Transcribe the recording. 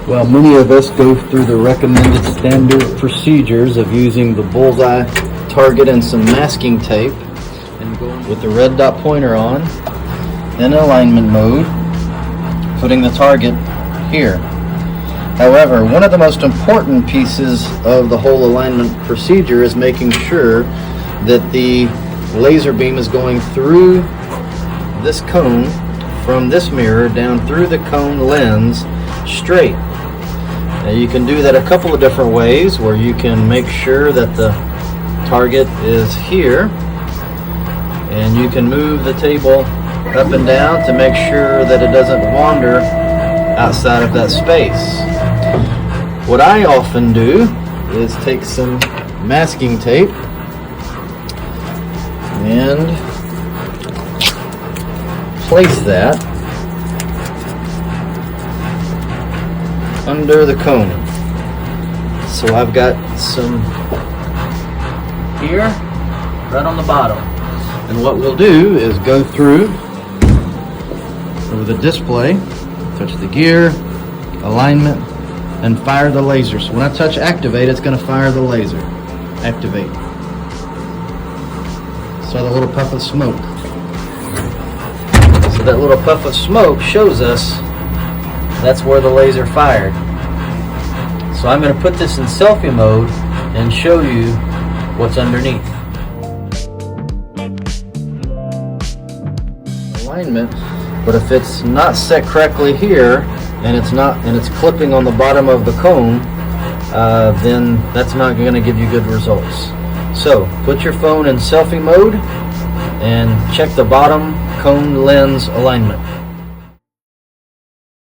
Well, many of us go through the recommended standard procedures of using the bullseye target and some masking tape and going with the red dot pointer on in alignment mode, putting the target here. However, one of the most important pieces of the whole alignment procedure is making sure that the laser beam is going through this cone from this mirror down through the cone lens straight. Now you can do that a couple of different ways, where you can make sure that the target is here, and you can move the table up and down to make sure that it doesn't wander outside of that space. What I often do is take some masking tape and place that under the cone. So I've got some here, right on the bottom. And what we'll do is go through over the display, touch the gear, alignment, and fire the laser. So when I touch activate, it's going to fire the laser. Activate. So the little puff of smoke. So that little puff of smoke shows us that's where the laser fired. So I'm going to put this in selfie mode and show you what's underneath. Alignment, but if it's not set correctly here and it's clipping on the bottom of the cone, then that's not going to give you good results. So put your phone in selfie mode and check the bottom cone lens alignment.